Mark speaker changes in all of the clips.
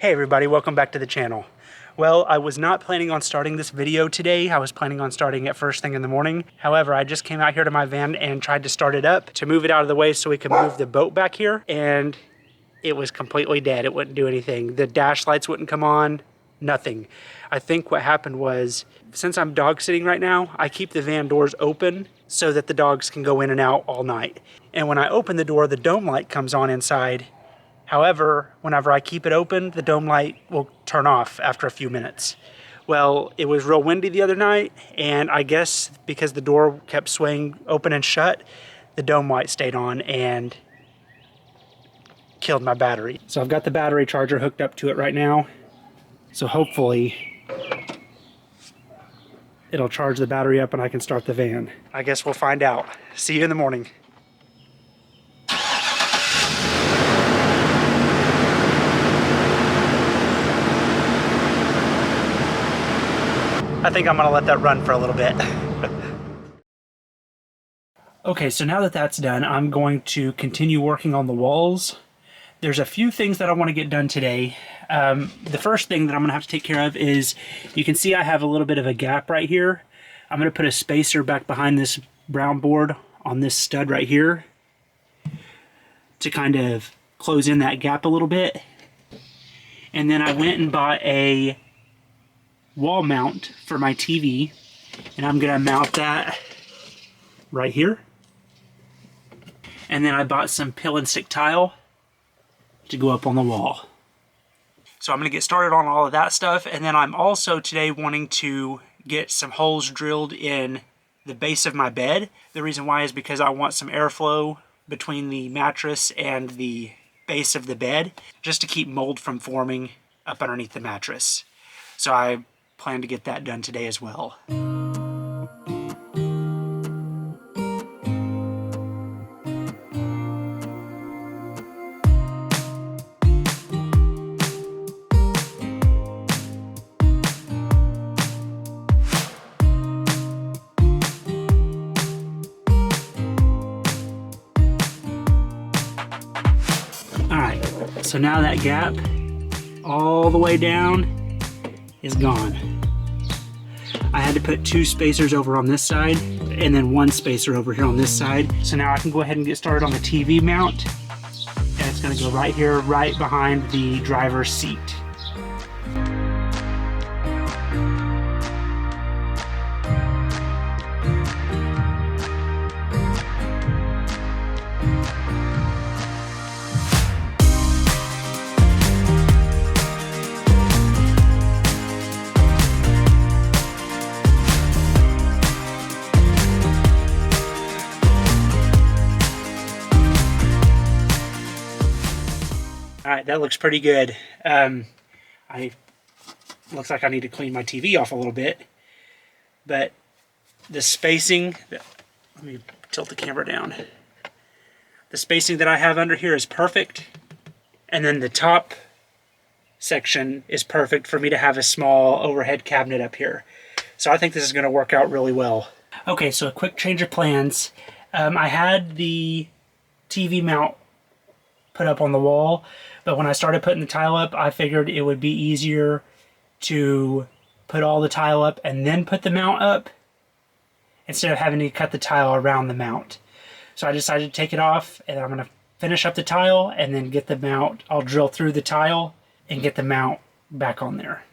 Speaker 1: Hey everybody, welcome back to the channel. Well, I was not planning on starting this video today. I was planning on starting it first thing in the morning. However, I just came out here to my van and tried to start it up to move it out of the way so we could move the boat back here, and it was completely dead. It wouldn't do anything. The dash lights wouldn't come on, nothing. I think what happened was, since I'm dog sitting right now, I keep the van doors open so that the dogs can go in and out all night. And when I open the door, the dome light comes on inside. However, whenever I keep it open, the dome light will turn off after a few minutes. Well, it was real windy the other night, and I guess because the door kept swaying open and shut, the dome light stayed on and killed my battery. So I've got the battery charger hooked up to it right now. So hopefully it'll charge the battery up and I can start the van. I guess we'll find out. See you in the morning. I think I'm gonna let that run for a little bit. Okay, so now that that's done, I'm going to continue working on the walls. There's a few things that I want to get done today. The first thing that I'm gonna have to take care of is, you can see I have a little bit of a gap right here. I'm gonna put a spacer back behind this brown board on this stud right here to kind of close in that gap a little bit. And then I went and bought a wall mount for my TV, and I'm gonna mount that right here. And then I bought some pill and stick tile to go up on the wall. So I'm gonna get started on all of that stuff, and then I'm also today wanting to get some holes drilled in the base of my bed. The reason why is because I want some airflow between the mattress and the base of the bed, just to keep mold from forming up underneath the mattress. So I plan to get that done today as well. Alright, so now that gap all the way down is gone. I had to put two spacers over on this side and then one spacer over here on this side. So now I can go ahead and get started on the TV mount, and it's going to go right here, right behind the driver's seat. Alright, that looks pretty good. Looks like I need to clean my TV off a little bit. But the spacing, let me tilt the camera down. The spacing that I have under here is perfect. And then the top section is perfect for me to have a small overhead cabinet up here. So I think this is going to work out really well. Okay, so a quick change of plans. I had the TV mount put up on the wall, but when I started putting the tile up, I figured it would be easier to put all the tile up and then put the mount up instead of having to cut the tile around the mount. So I decided to take it off, and I'm going to finish up the tile and then get the mount. I'll drill through the tile and get the mount back on there.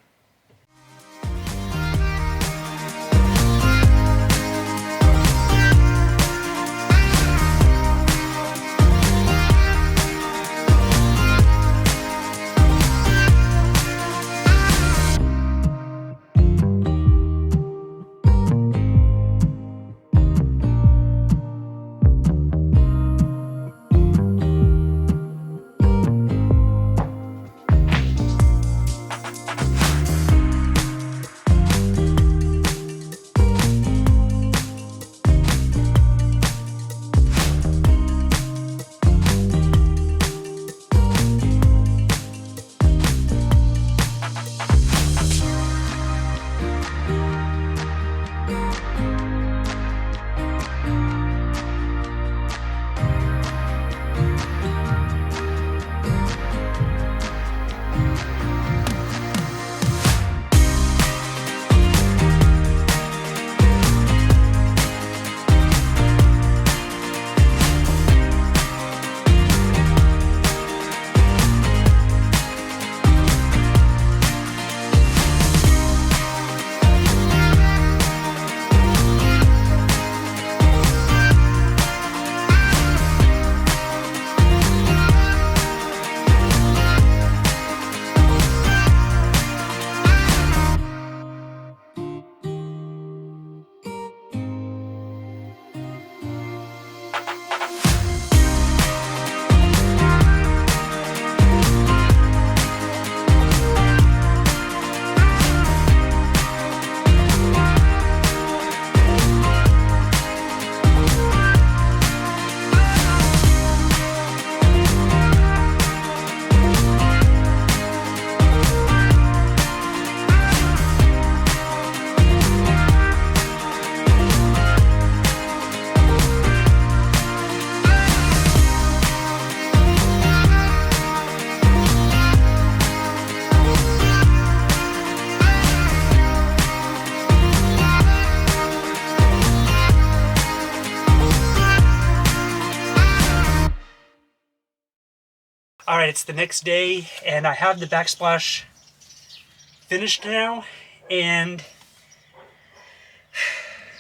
Speaker 1: Alright, it's the next day, and I have the backsplash finished now, and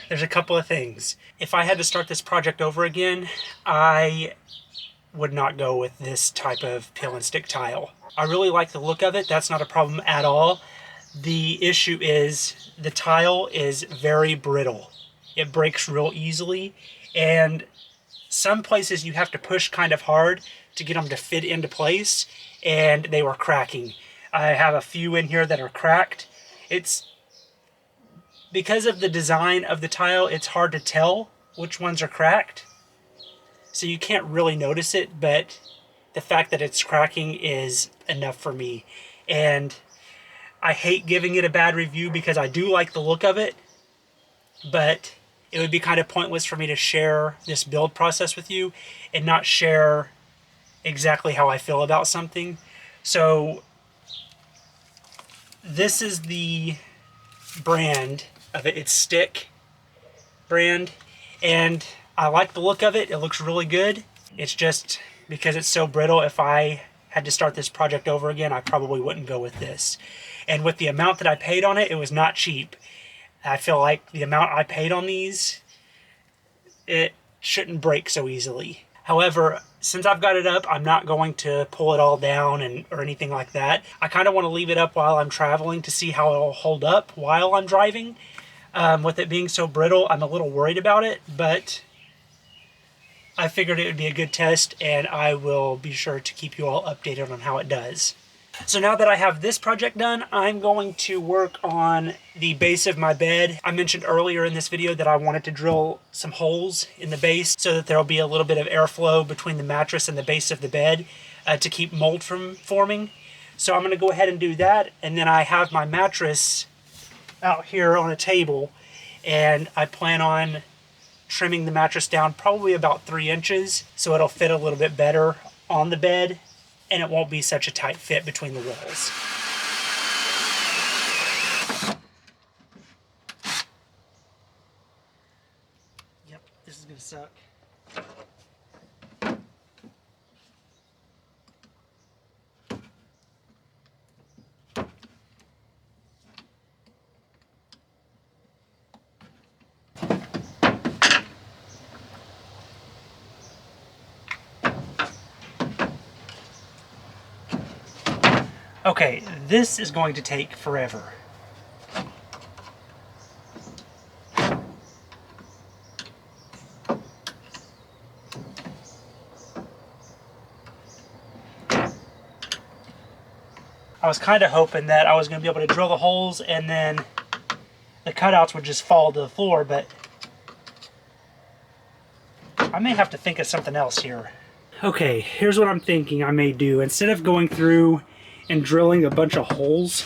Speaker 1: there's a couple of things. If I had to start this project over again, I would not go with this type of peel and stick tile. I really like the look of it. That's not a problem at all. The issue is the tile is very brittle. It breaks real easily, and some places you have to push kind of hard to get them to fit into place, and they were cracking. I have a few in here that are cracked. It's because of the design of the tile, it's hard to tell which ones are cracked. So you can't really notice it, but the fact that it's cracking is enough for me. And I hate giving it a bad review because I do like the look of it, but it would be kind of pointless for me to share this build process with you and not share exactly how I feel about something. So this is the brand of it. It's Stick brand, and I like the look of it. It looks really good. It's just because it's so brittle, if I had to start this project over again, I probably wouldn't go with this. And with the amount that I paid on it, it was not cheap. I feel like the amount I paid on these, it shouldn't break so easily. However, since I've got it up, I'm not going to pull it all down or anything like that. I kind of want to leave it up while I'm traveling to see how it'll hold up while I'm driving. With it being so brittle, I'm a little worried about it, but I figured it would be a good test, and I will be sure to keep you all updated on how it does. So now that I have this project done, I'm going to work on the base of my bed. I mentioned earlier in this video that I wanted to drill some holes in the base so that there'll be a little bit of airflow between the mattress and the base of the bed to keep mold from forming. So I'm going to go ahead and do that, and then I have my mattress out here on a table, and I plan on trimming the mattress down probably about 3 inches so it'll fit a little bit better on the bed and it won't be such a tight fit between the walls. Yep, this is gonna suck. Okay, this is going to take forever. I was kind of hoping that I was going to be able to drill the holes and then the cutouts would just fall to the floor, but I may have to think of something else here. Okay, here's what I'm thinking I may do. Instead of going through and drilling a bunch of holes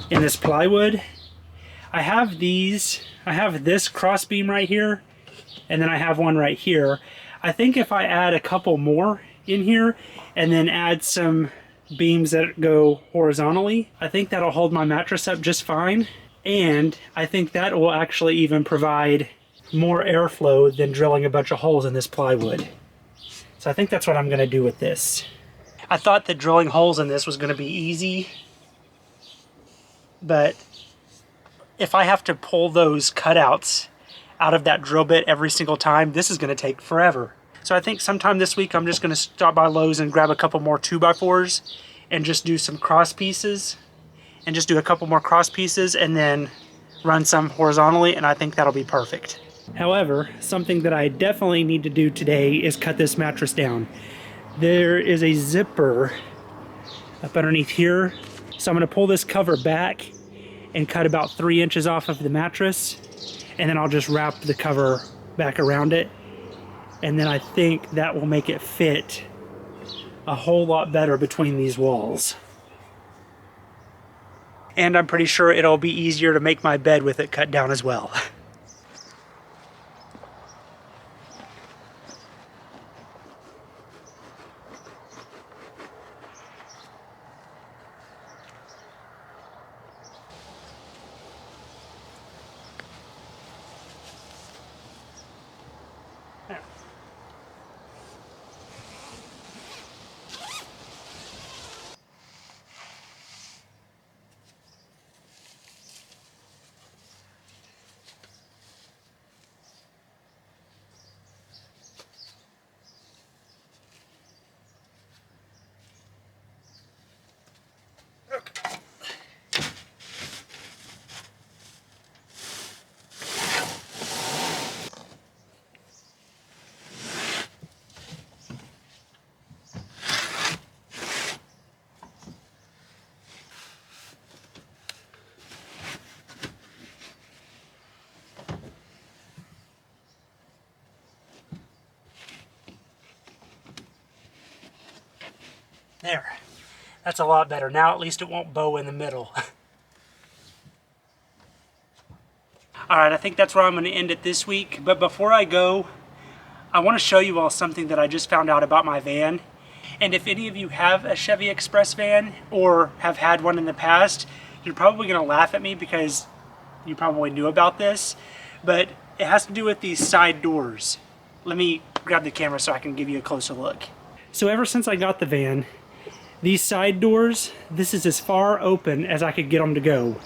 Speaker 1: in this plywood, I have this cross beam right here, and then I have one right here. I think if I add a couple more in here and then add some beams that go horizontally, I think that'll hold my mattress up just fine, and I think that will actually even provide more airflow than drilling a bunch of holes in this plywood. So I think that's what I'm going to do with this. I thought that drilling holes in this was going to be easy, but if I have to pull those cutouts out of that drill bit every single time, this is going to take forever. So I think sometime this week I'm just going to stop by Lowe's and grab a couple more 2x4s and just do some cross pieces, and just do a couple more cross pieces and then run some horizontally, and I think that'll be perfect. However, something that I definitely need to do today is cut this mattress down. There is a zipper up underneath here, so I'm going to pull this cover back and cut about 3 inches off of the mattress, and then I'll just wrap the cover back around it, and then I think that will make it fit a whole lot better between these walls. And I'm pretty sure it'll be easier to make my bed with it cut down as well. There. That's a lot better. Now at least it won't bow in the middle. Alright, I think that's where I'm going to end it this week. But before I go, I want to show you all something that I just found out about my van. And if any of you have a Chevy Express van or have had one in the past, you're probably going to laugh at me because you probably knew about this. But it has to do with these side doors. Let me grab the camera so I can give you a closer look. So ever since I got the van, these side doors, this is as far open as I could get them to go.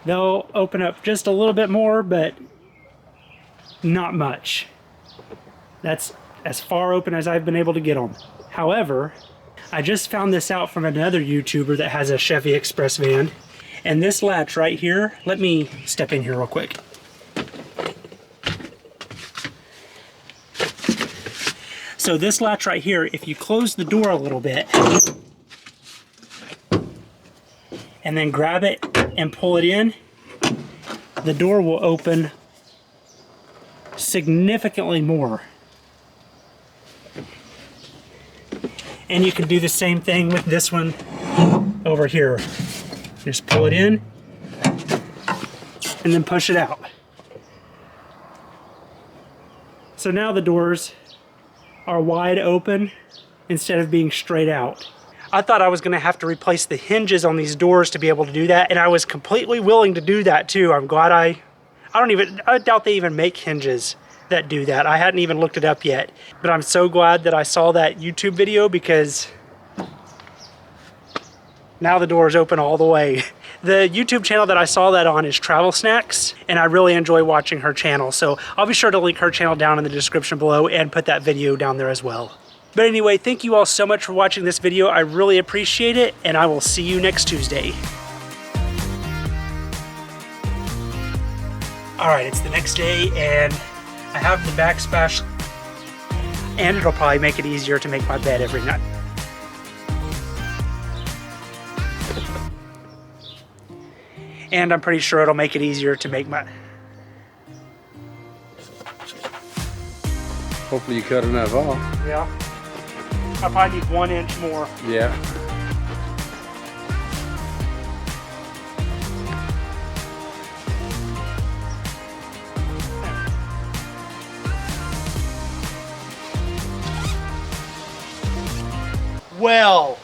Speaker 1: They'll open up just a little bit more, but not much. That's as far open as I've been able to get them. However, I just found this out from another YouTuber that has a Chevy Express van. And this latch right here, let me step in here real quick. So this latch right here, if you close the door a little bit, and then grab it and pull it in, the door will open significantly more. And you can do the same thing with this one over here. Just pull it in and then push it out. So now the doors are wide open instead of being straight out. I thought I was going to have to replace the hinges on these doors to be able to do that, and I was completely willing to do that too. I'm glad I doubt they even make hinges that do that. I hadn't even looked it up yet, but I'm so glad that I saw that YouTube video because now the door is open all the way. The YouTube channel that I saw that on is Travel Snacks, and I really enjoy watching her channel. So I'll be sure to link her channel down in the description below and put that video down there as well. But anyway, thank you all so much for watching this video. I really appreciate it, and I will see you next Tuesday. Alright, it's the next day, and I have the Backsplash, and it'll probably make it easier to make my bed every night. And I'm pretty sure it'll make it easier to make my...
Speaker 2: Hopefully you cut enough off.
Speaker 1: Yeah. I probably need 1 inch more.
Speaker 2: Yeah.
Speaker 1: Well.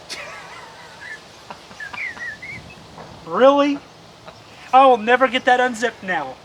Speaker 1: Really? I will never get that unzipped now.